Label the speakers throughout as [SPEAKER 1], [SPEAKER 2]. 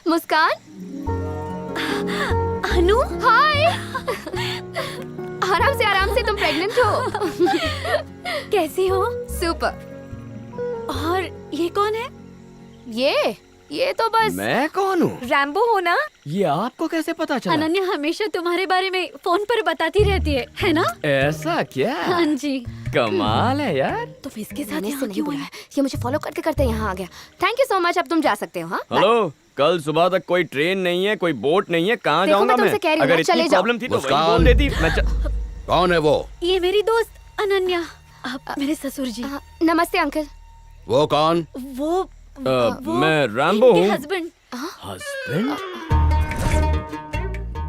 [SPEAKER 1] मुस्कान।
[SPEAKER 2] अनु,
[SPEAKER 1] हाय। आराम से तुम प्रेग्नेंट हो।
[SPEAKER 2] कैसी हो?
[SPEAKER 1] सुपर।
[SPEAKER 2] और ये कौन है?
[SPEAKER 1] ये तो बस
[SPEAKER 3] मैं कौन हूँ?
[SPEAKER 2] रैम्बो हो ना?
[SPEAKER 3] ये आपको कैसे पता चला?
[SPEAKER 2] अनन्या हमेशा तुम्हारे बारे में फोन पर बताती रहती है ना?
[SPEAKER 3] ऐसा क्या?
[SPEAKER 2] हाँ जी।
[SPEAKER 3] कमाल है यार।
[SPEAKER 2] तुम इसके साथ
[SPEAKER 1] मैंने
[SPEAKER 2] यहाँ
[SPEAKER 1] इसे नहीं
[SPEAKER 2] क्यों
[SPEAKER 1] बुलाया,
[SPEAKER 2] आई?
[SPEAKER 1] ये मुझे फॉलो करते करते यहाँ आ गया। थैंक यू सो मच, अब तुम जा सकते हो। हाँ
[SPEAKER 3] हेलो, कल सुबह तक कोई ट्रेन नहीं है, कोई बोट नहीं है, कहाँ
[SPEAKER 1] देखो,
[SPEAKER 3] जाऊंगा
[SPEAKER 1] मैं तुमसे कह रही हूँ
[SPEAKER 3] अगर
[SPEAKER 1] ना,
[SPEAKER 3] इतनी
[SPEAKER 1] चले जाओ।
[SPEAKER 3] प्रॉब्लम थी तो वही
[SPEAKER 4] मुस्कान।
[SPEAKER 3] बोल देती।
[SPEAKER 4] कौन है वो?
[SPEAKER 2] ये मेरी दोस्त अनन्या, मेरे ससुर जी।
[SPEAKER 1] नमस्ते अंकल।
[SPEAKER 4] वो कौन?
[SPEAKER 2] वो
[SPEAKER 3] मैं रैम्बो हूँ।
[SPEAKER 2] हस्बैंड।
[SPEAKER 3] हस्बैंड?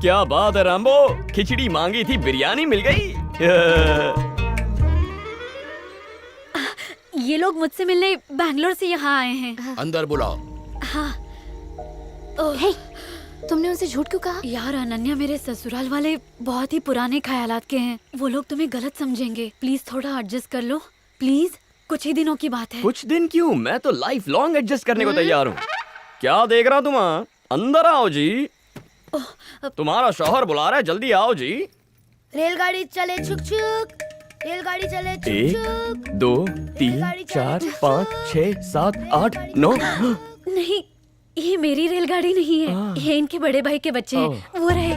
[SPEAKER 3] क्या बात है रैम्बो, खिचड़ी मांगी थी, बिरयानी मिल गई।
[SPEAKER 2] ये लोग मुझसे मिलने बैंगलोर से यहाँ आए हैं।
[SPEAKER 4] अंदर बुलाओ।
[SPEAKER 2] हाँ।
[SPEAKER 1] हे, तुमने उनसे झूठ क्यों कहा?
[SPEAKER 2] यार अनन्या, मेरे ससुराल वाले बहुत ही पुराने ख्यालात के हैं। वो लोग तुम्हें गलत समझेंगे। प्लीज थोड़ा एडजस्ट कर लो, प्लीज। कुछ ही दिनों की बात है।
[SPEAKER 3] कुछ दिन क्यों, मैं तो लाइफ लॉन्ग एडजस्ट करने को तैयार हूँ। क्या देख रहा तुम? अंदर आओ जी। तुम्हारा शौहर बुला रहा है, जल्दी आओ जी।
[SPEAKER 5] रेलगाड़ी चले छुक छुक, रेलगाड़ी चले छुक
[SPEAKER 3] एक,
[SPEAKER 5] छुक।
[SPEAKER 3] 2, 3, 4, 5, 6, 7, 8, 9।
[SPEAKER 2] नहीं, ये मेरी रेलगाड़ी नहीं है। ये इनके बड़े भाई के बच्चे हैं। वो रहे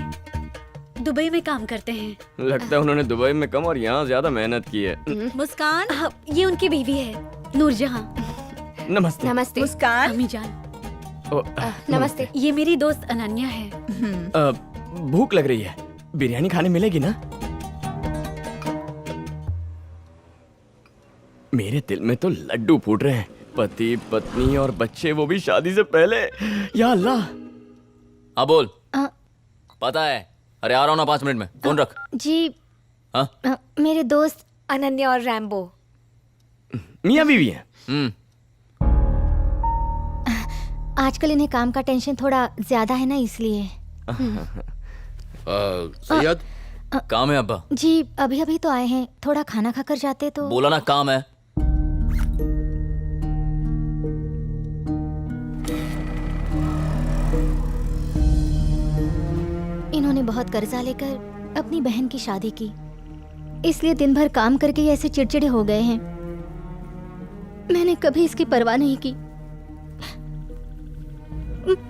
[SPEAKER 2] दुबई में काम करते हैं।
[SPEAKER 3] लगता है उन्होंने दुबई में कम और यहाँ ज्यादा मेहनत की है।
[SPEAKER 2] मुस्कान, ये उनकी बीवी है, नूरजहां।
[SPEAKER 3] नमस्ते।
[SPEAKER 1] नमस्ते।
[SPEAKER 2] मुस्कान, अम्मी जान।
[SPEAKER 3] ओ,
[SPEAKER 1] नमस्ते।
[SPEAKER 2] ये मेरी दोस्त अनन्या है।
[SPEAKER 3] भूख लग रही है, बिरयानी खाने मिलेगी ना? मेरे दिल में तो लड्डू फूट रहे हैं। पति, पत्नी और बच्चे, वो भी शादी से पहले। या अल्लाह।
[SPEAKER 6] हाँ बोल।
[SPEAKER 1] अ,
[SPEAKER 6] पता है। अरे आ रहा हूँ ना 5 मिनट में। फोन रख।
[SPEAKER 1] जी।
[SPEAKER 6] हाँ?
[SPEAKER 1] मेरे दोस्त
[SPEAKER 5] अनन्या और रैम्बो।
[SPEAKER 3] मियाँ बीवी हैं।
[SPEAKER 7] आजकल इन्हें काम का टेंशन थोड़ा ज्यादा है ना, इसलिए।
[SPEAKER 4] सैयद,
[SPEAKER 6] काम है अब्बा।
[SPEAKER 7] जी अभी अभी तो आए हैं, थोड़ा खाना खाकर जाते तो।
[SPEAKER 6] बोला ना काम है।
[SPEAKER 7] इन्होंने बहुत कर्जा लेकर अपनी बहन की शादी की, इसलिए दिन भर काम करके ये ऐसे चिड़चिड़े हो गए हैं। मैंने कभी इसकी परवाह नहीं की,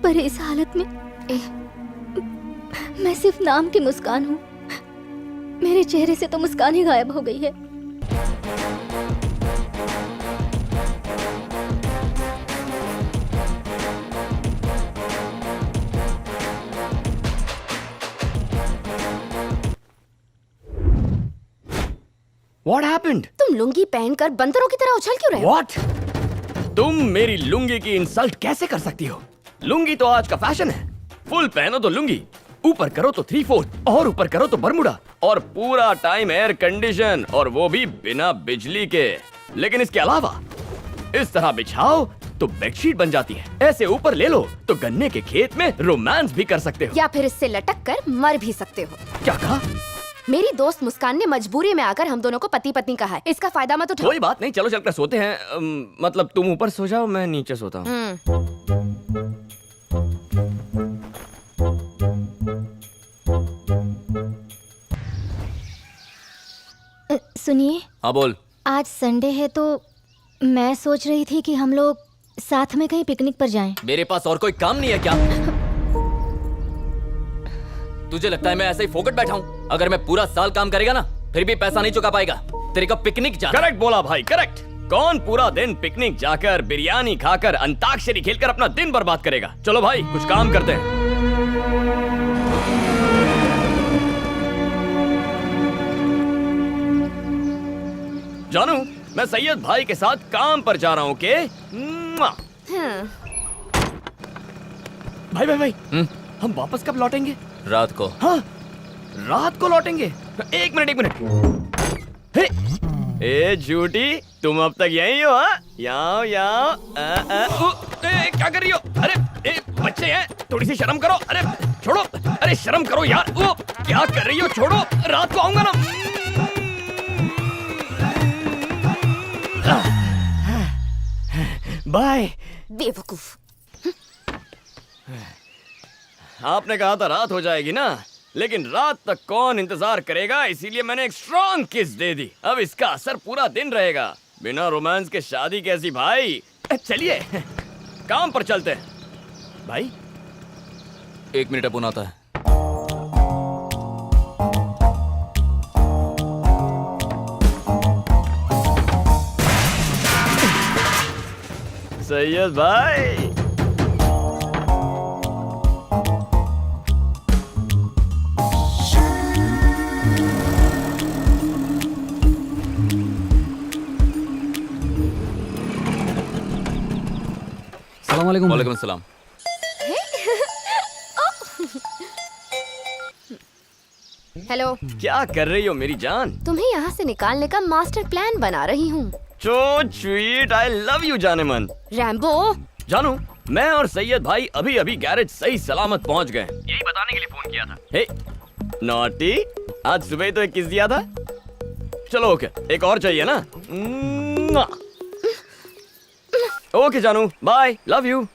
[SPEAKER 7] पर इस हालत में मैं सिर्फ नाम की मुस्कान हूँ। मेरे चेहरे से तो मुस्कान ही गायब हो गई है।
[SPEAKER 3] What happened?
[SPEAKER 1] तुम लुंगी पहनकर बंदरों की तरह उछल क्यों रहे हो?
[SPEAKER 3] What? तुम मेरी लुंगी की इंसल्ट कैसे कर सकती हो? लुंगी तो आज का फैशन है। फुल पहनो तो लुंगी, ऊपर करो तो 3/4 और ऊपर करो तो बरमुडा, और पूरा टाइम एयर कंडीशन, और वो भी बिना बिजली के। लेकिन इसके अलावा इस तरह बिछाओ तो बेडशीट बन जाती है। ऐसे ऊपर ले लो तो गन्ने के खेत में रोमांस भी कर सकते हो।
[SPEAKER 1] या फिर इससे लटक कर मर भी सकते हो।
[SPEAKER 3] क्या कहा?
[SPEAKER 1] मेरी दोस्त मुस्कान ने मजबूरी में आकर हम दोनों को पति पत्नी कहा है। इसका फायदा मत उठाओ।
[SPEAKER 3] कोई बात नहीं, चलो चलकर सोते हैं। मतलब तुम ऊपर सो जाओ, मैं नीचे सोता हूँ।
[SPEAKER 7] सुनिए,
[SPEAKER 6] हाँ बोल।
[SPEAKER 7] आज संडे है तो मैं सोच रही थी कि हम लोग साथ में कहीं पिकनिक पर जाएं।
[SPEAKER 6] मेरे पास और कोई काम नहीं है क्या? तुझे लगता है मैं ऐसे ही फोकट बैठा हूँ? अगर मैं पूरा साल काम करेगा ना, फिर भी पैसा नहीं चुका पाएगा। तेरे को पिकनिक जाना।
[SPEAKER 3] करेक्ट बोला भाई, करेक्ट। कौन पूरा दिन पिकनिक जाकर बिरयानी खाकर अंताक्षरी खेलकर अपना दिन बर्बाद करेगा? चलो भाई कुछ काम करते हैं। जानू, मैं सैयद भाई के साथ काम पर जा रहा हूँ के। भाई भाई भाई, हम वापस कब लौटेंगे?
[SPEAKER 6] रात को।
[SPEAKER 3] हाँ, रात को लौटेंगे। एक मिनट। हे, ए झूठी, तुम अब तक यहीं हो? हाँ, यहाँ। क्या कर रही हो? अरे बच्चे हैं, थोड़ी सी शर्म करो। अरे छोड़ो, अरे शर्म करो यार। वो क्या कर रही हो? छोड़ो, रात को आऊंगा ना। बाय।
[SPEAKER 1] बेवकूफ।
[SPEAKER 3] आपने कहा था रात हो जाएगी ना, लेकिन रात तक कौन इंतजार करेगा, इसीलिए मैंने एक स्ट्रॉन्ग किस दे दी। अब इसका असर पूरा दिन रहेगा। बिना रोमांस के शादी कैसी भाई। चलिए काम पर चलते हैं। भाई
[SPEAKER 6] 1 मिनट अपुन आता है।
[SPEAKER 3] सैयद भाई,
[SPEAKER 6] वालेकुम सलाम।
[SPEAKER 1] हेलो,
[SPEAKER 3] क्या कर रही हो मेरी जान?
[SPEAKER 1] तुम्हें यहाँ से निकालने का मास्टर प्लान बना रही हूँ।
[SPEAKER 3] So sweet, I love you जाने मन।
[SPEAKER 1] रैम्बो,
[SPEAKER 3] जानू, मैं और सैयद भाई अभी अभी गैरेज सही सलामत पहुंच गए। यही बताने के लिए फोन किया था। हे नॉटी, आज सुबह तो एक किस दिया था। चलो ओके, एक और चाहिए ना। ओके जानू, बाय, लव यू।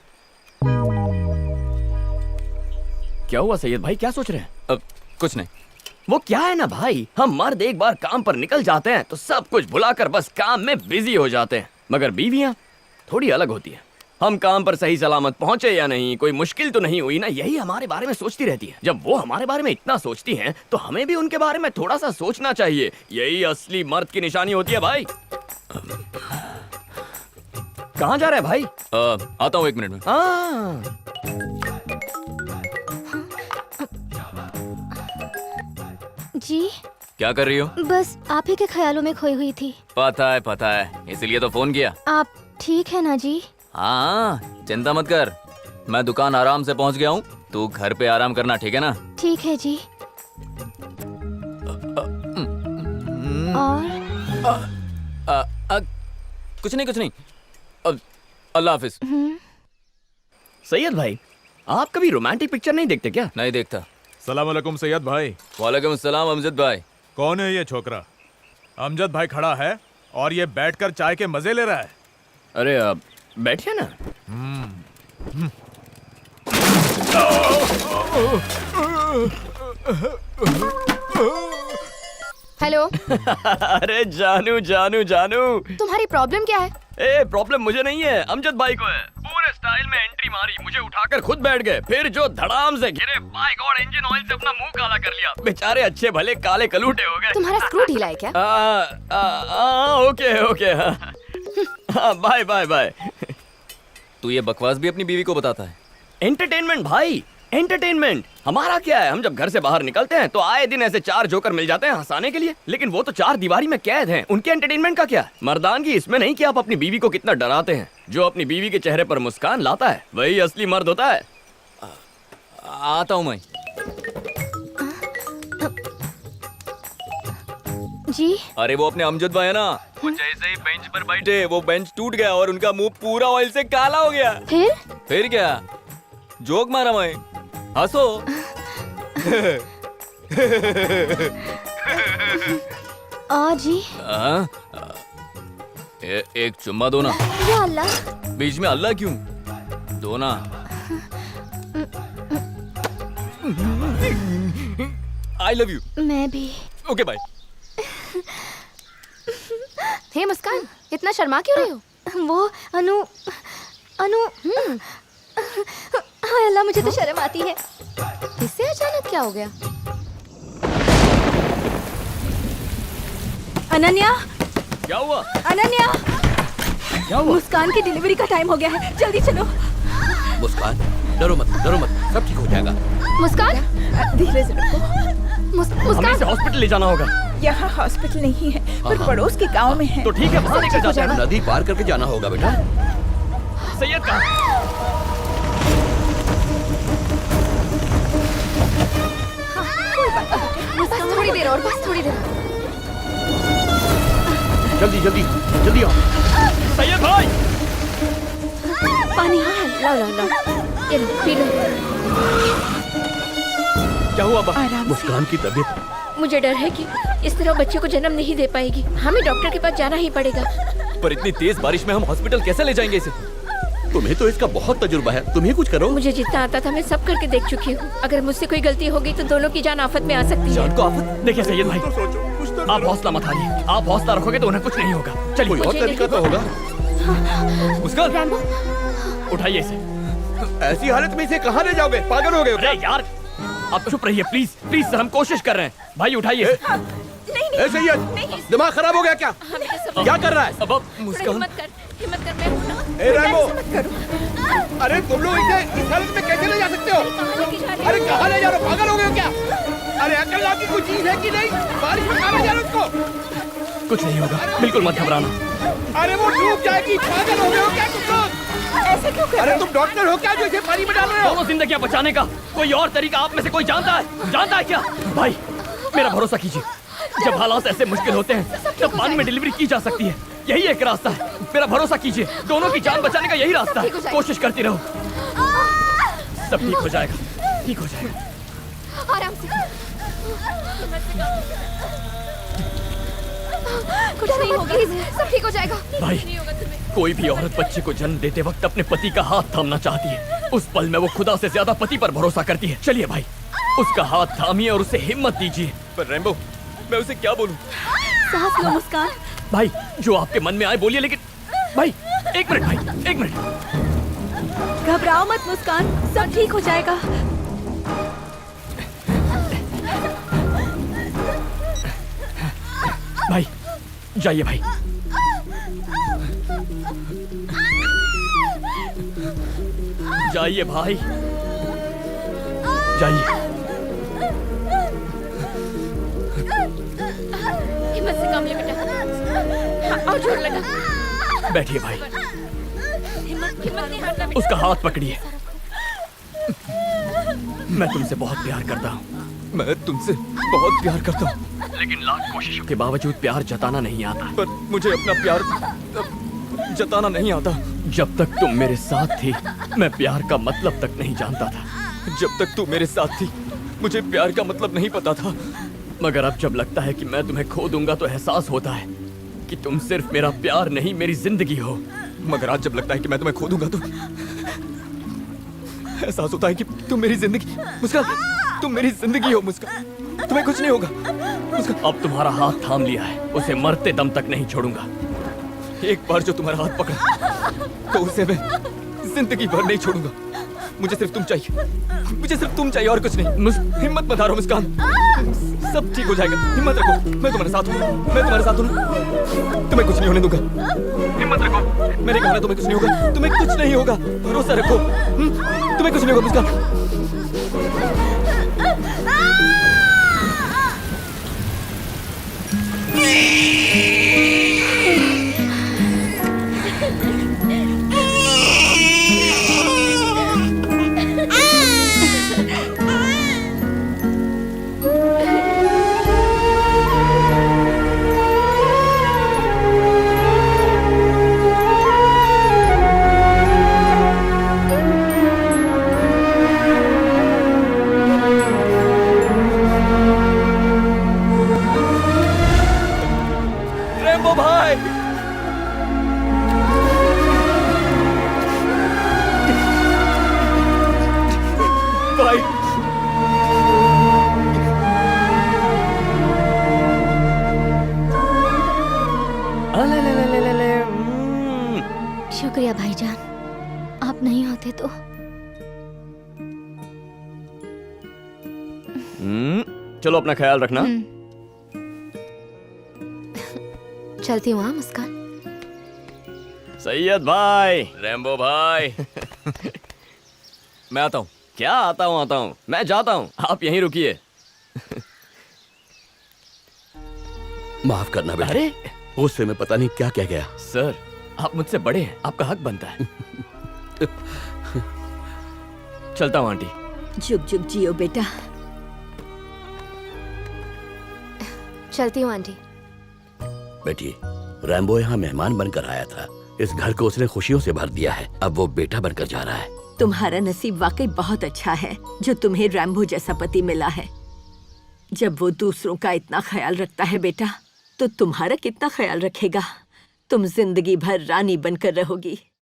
[SPEAKER 3] क्या हुआ सैयद भाई, क्या सोच रहे हैं?
[SPEAKER 6] अब कुछ नहीं।
[SPEAKER 3] वो क्या है ना भाई, हम मर्द एक बार काम पर निकल जाते हैं तो सब कुछ भुलाकर बस काम में बिजी हो जाते हैं, मगर बीवियां थोड़ी अलग होती है। हम काम पर सही सलामत पहुंचे या नहीं, कोई मुश्किल तो नहीं हुई ना, यही हमारे बारे में सोचती रहती है। जब वो हमारे बारे में इतना सोचती हैं, तो हमें भी उनके बारे में थोड़ा सा सोचना चाहिए। यही असली मर्द की निशानी होती है भाई। कहाँ जा रहा है भाई?
[SPEAKER 6] आता हूँ 1 मिनट में।
[SPEAKER 7] जी
[SPEAKER 6] क्या कर रही हो?
[SPEAKER 7] बस आप ही के ख्यालों में खोई हुई थी।
[SPEAKER 6] पता है, इसीलिए तो फोन किया।
[SPEAKER 7] आप ठीक है ना जी?
[SPEAKER 6] हाँ, चिंता मत कर, मैं दुकान आराम से पहुंच गया हूँ। तू घर पे आराम करना, ठीक है ना?
[SPEAKER 7] ठीक है जी। और
[SPEAKER 6] कुछ नहीं। अल्लाह हाफिज।
[SPEAKER 3] सैयद भाई, आप कभी रोमांटिक पिक्चर नहीं देखते क्या?
[SPEAKER 6] नहीं देखता।
[SPEAKER 8] सलाम अलैकुम सैयद भाई।
[SPEAKER 6] वालेकुम सलाम अमजद भाई।
[SPEAKER 8] कौन है ये छोकरा? अमजद भाई खड़ा है और ये बैठकर चाय के मजे ले रहा है।
[SPEAKER 3] अरे अब बैठिए ना।
[SPEAKER 1] हेलो।
[SPEAKER 3] अरे जानू,
[SPEAKER 1] तुम्हारी प्रॉब्लम क्या है?
[SPEAKER 3] ए प्रॉब्लम मुझे नहीं है, अमजद भाई को है। पूरे स्टाइल में एंट्री मारी, मुझे उठाकर खुद बैठ गए, फिर जो धड़ाम से गिरे, माय गॉड, इंजन ऑयल से अपना मुंह काला कर लिया। बेचारे अच्छे भले काले कलूटे हो गए।
[SPEAKER 1] तुम्हारा स्क्रू ढीला है क्या?
[SPEAKER 3] Okay, bye.
[SPEAKER 6] तू ये बकवास भी अपनी बीवी को बताता है?
[SPEAKER 3] एंटरटेनमेंट भाई, एंटरटेनमेंट। हमारा क्या है, हम जब घर से बाहर निकलते हैं तो आए दिन ऐसे 4 जोकर मिल जाते हैं हंसाने के लिए, लेकिन वो तो 4 दीवारी में कैद हैं। उनके एंटरटेनमेंट का क्या? मर्दानगी इसमें नहीं कि आप अपनी बीवी को कितना डराते हैं। जो अपनी बीवी के चेहरे पर मुस्कान लाता है, वही असली मर्द होता है।
[SPEAKER 6] आता हूँ मैं।
[SPEAKER 7] जी
[SPEAKER 6] अरे वो अपने अमजद भाई है ना, वो जैसे ही बेंच पर बैठे, वो बेंच टूट गया और उनका मुंह पूरा ऑयल से काला हो गया। फिर क्या, जोक मारा मैं, हंसो।
[SPEAKER 7] जी
[SPEAKER 6] एक चुम्मा दो ना।
[SPEAKER 7] या अल्लाह,
[SPEAKER 6] बीच में अल्लाह क्यों? दो ना। I love you.
[SPEAKER 7] मैं भी।
[SPEAKER 6] Okay bye.
[SPEAKER 1] हे मुस्कान, इतना शर्मा क्यों रही हो?
[SPEAKER 7] वो अनु हाय अल्लाह, मुझे तो शर्म आती है।
[SPEAKER 1] इससे अचानक क्या हो गया?
[SPEAKER 2] अनन्या,
[SPEAKER 3] क्या हुआ?
[SPEAKER 2] अनन्या,
[SPEAKER 3] क्या हुआ?
[SPEAKER 2] मुस्कान की डिलीवरी का टाइम हो गया है, जल्दी चलो।
[SPEAKER 4] मुस्कान, डरो मत, सब ठीक हो जाएगा।
[SPEAKER 1] मुस्कान,
[SPEAKER 9] धीरे से रखो।
[SPEAKER 3] हमें
[SPEAKER 1] मुस्कान,
[SPEAKER 3] इसे हॉस्पिटल ले जाना होगा।
[SPEAKER 9] यहाँ हॉस्पिटल नहीं है, पर पड़ोस के गांव में है।
[SPEAKER 3] तो ठीक है, वहाँ लेकर जाते हैं।
[SPEAKER 4] नदी पार करके जाना होगा बेटा।
[SPEAKER 3] सैयद कहाँ?
[SPEAKER 1] बस थोड़ी देर और, बस थोड़ी देर।
[SPEAKER 3] जल्दी आओ। सैयद भाई,
[SPEAKER 1] पानी। लाओ। ये लो, पी लो।
[SPEAKER 3] क्या हुआ बा?
[SPEAKER 4] मुस्कान की तबीयत।
[SPEAKER 5] मुझे डर है कि इस तरह बच्चे को जन्म नहीं दे पाएगी। हमें डॉक्टर के पास जाना ही पड़ेगा।
[SPEAKER 6] पर इतनी तेज बारिश में हम हॉस्पिटल कैसे ले जाएंगे इसे?
[SPEAKER 4] तुम्हें तो इसका बहुत तजुर्बा है, तुम ही कुछ करो।
[SPEAKER 10] मुझे जितना आता था मैं सब करके देख चुकी हूँ। अगर मुझसे कोई गलती होगी तो दोनों की जान आफत में आ सकती है।
[SPEAKER 3] जान को आफत? देखिए सैयद भाई,
[SPEAKER 4] तो सोचो, कुछ तो
[SPEAKER 3] आप हौसला मत हारिए। आप हौसला रखोगे तो उन्हें कुछ नहीं होगा। चलिए
[SPEAKER 4] कोई और तरीका तो होगा।
[SPEAKER 3] मुस्कान, उठाइए इसे।
[SPEAKER 4] ऐसी हालत में इसे कहाँ ले जाओगे? पागल हो गए हो क्या?
[SPEAKER 3] अरे यार, आप चुप रहिए प्लीज प्लीज सर, हम कोशिश कर रहे हैं। भाई उठाइए।
[SPEAKER 4] ए सैयद, दिमाग खराब हो गया क्या? क्या कर रहा है?
[SPEAKER 3] अब मुस्कान,
[SPEAKER 10] हिम्मत कर मैं हूँ ना।
[SPEAKER 4] ए रैम्बो, अरे तुम लोग इसे इस हालत में कैसे ले जा सकते हो? अरे कहाँ ले जा रहे हो? पागल हो गए हो क्या? अरे अकल नाम की कोई चीज है कि नहीं? बारिश में कहाँ ले जा रहे हो उसको?
[SPEAKER 3] कुछ नहीं होगा, बिल्कुल मत घबराना।
[SPEAKER 4] अरे वो डूब जाएगी। पागल हो गए हो क्या तुम लोग?
[SPEAKER 9] ऐसे क्यों कर
[SPEAKER 4] अरे तुम डॉक्टर हो क्या जो इसे पानी में डाल रहे हो?
[SPEAKER 3] दोनों जिंदगियां बचाने का कोई और तरीका आप में से कोई जानता है? जानता है क्या? भाई मेरा भरोसा कीजिए, जब हालात ऐसे मुश्किल होते हैं तब पानी में डिलीवरी की जा सकती है। यही एक रास्ता है, मेरा भरोसा कीजिए। दोनों की जान बचाने का यही रास्ता है। कोशिश करती रहो, सब ठीक हो जाएगा, ठीक हो जाएगा।
[SPEAKER 1] आराम से।
[SPEAKER 10] कुछ नहीं होगा,
[SPEAKER 1] सब ठीक हो जाएगा।
[SPEAKER 3] भाई कोई भी औरत बच्चे को जन्म देते वक्त अपने पति का हाथ थामना चाहती है। उस पल में वो खुदा से ज्यादा पति पर भरोसा करती है। चलिए भाई, उसका हाथ थामिए और उसे हिम्मत दीजिए।
[SPEAKER 6] पर रैम्बो, मैं उसे क्या बोलूं?
[SPEAKER 2] सांस लो मुस्कान।
[SPEAKER 3] भाई जो आपके मन में आए बोलिए, लेकिन भाई एक मिनट, भाई एक मिनट।
[SPEAKER 2] घबराओ मत मुस्कान, सब ठीक हो जाएगा।
[SPEAKER 3] भाई जाइए भाई। जाइए भाई, जाइए।
[SPEAKER 10] हिम्मत से काम ले बेटा। और जोर लगा।
[SPEAKER 3] बैठिए भाई,
[SPEAKER 10] हिम्मत नहीं हारना बेटा।
[SPEAKER 3] उसका हाथ पकड़िए। मैं तुमसे बहुत प्यार करता हूँ।
[SPEAKER 6] मैं तुमसे बहुत प्यार करता हूँ,
[SPEAKER 3] लेकिन लाख कोशिशों के बावजूद प्यार जताना नहीं आता।
[SPEAKER 6] पर मुझे अपना प्यार जताना नहीं आता।
[SPEAKER 3] जब तक तुम मेरे साथ थी मैं प्यार का मतलब तक नहीं जानता था।
[SPEAKER 6] जब तक तू मेरे साथ थी मुझे प्यार का मतलब नहीं पता था।
[SPEAKER 3] मगर अब जब लगता है कि मैं तुम्हें खो दूंगा तो एहसास होता है कि तुम सिर्फ मेरा प्यार नहीं मेरी जिंदगी हो।
[SPEAKER 6] मगर आज जब लगता है कि मैं तुम्हें खो दूंगा तो एहसास होता है कि तुम मेरी जिंदगी, मुस्कान, तुम मेरी जिंदगी हो। मुस्कान, तुम्हें कुछ नहीं होगा। मुस्कान,
[SPEAKER 3] अब तुम्हारा हाथ थाम लिया है, उसे मरते दम तक नहीं छोड़ूंगा।
[SPEAKER 6] एक बार जो तुम्हारा हाथ पकड़ा तो उसे मैं जिंदगी भर नहीं छोड़ूंगा। मुझे सिर्फ तुम चाहिए, मुझे सिर्फ तुम चाहिए और कुछ नहीं। हिम्मत मत हारो मुस्कान, सब ठीक हो जाएगा। हिम्मत रखो, मैं तुम्हारे साथ हूँ, मैं तुम्हारे साथ हूँ। तुम्हें कुछ नहीं होने दूंगा। हिम्मत रखो, मैंने कहा ना तुम्हें कुछ नहीं होगा, तुम्हें कुछ नहीं होगा। भरोसा रखो, तुम्हें कुछ नहीं होगा मुस्कान। रैम्बो भाई, भाई
[SPEAKER 7] शुक्रिया भाईजान, आप नहीं होते तो।
[SPEAKER 3] चलो अपना ख्याल रखना।
[SPEAKER 1] चलती हूँ। हाँ मुस्कान।
[SPEAKER 3] सैयद भाई।
[SPEAKER 6] रैम्बो भाई, मैं आता हूँ।
[SPEAKER 3] क्या आता हूँ, मैं जाता हूँ, आप यहीं रुकिए।
[SPEAKER 4] माफ करना बेटा।
[SPEAKER 3] अरे
[SPEAKER 4] गुस्से में पता नहीं क्या कह गया।
[SPEAKER 3] सर, आप मुझसे बड़े हैं, आपका हक बनता है। चलता हूँ आंटी।
[SPEAKER 9] जुग जुग जियो बेटा।
[SPEAKER 1] चलती हूँ आंटी।
[SPEAKER 4] बेटी, रैम्बो यहाँ मेहमान बनकर आया था। इस घर को उसने खुशियों से भर दिया है। अब वो बेटा बनकर जा रहा है।
[SPEAKER 9] तुम्हारा नसीब वाकई बहुत अच्छा है जो तुम्हें रैम्बो जैसा पति मिला है। जब वो दूसरों का इतना ख्याल रखता है बेटा, तो तुम्हारा कितना ख्याल रखेगा। तुम जिंदगी भर रानी बनकर रहोगी।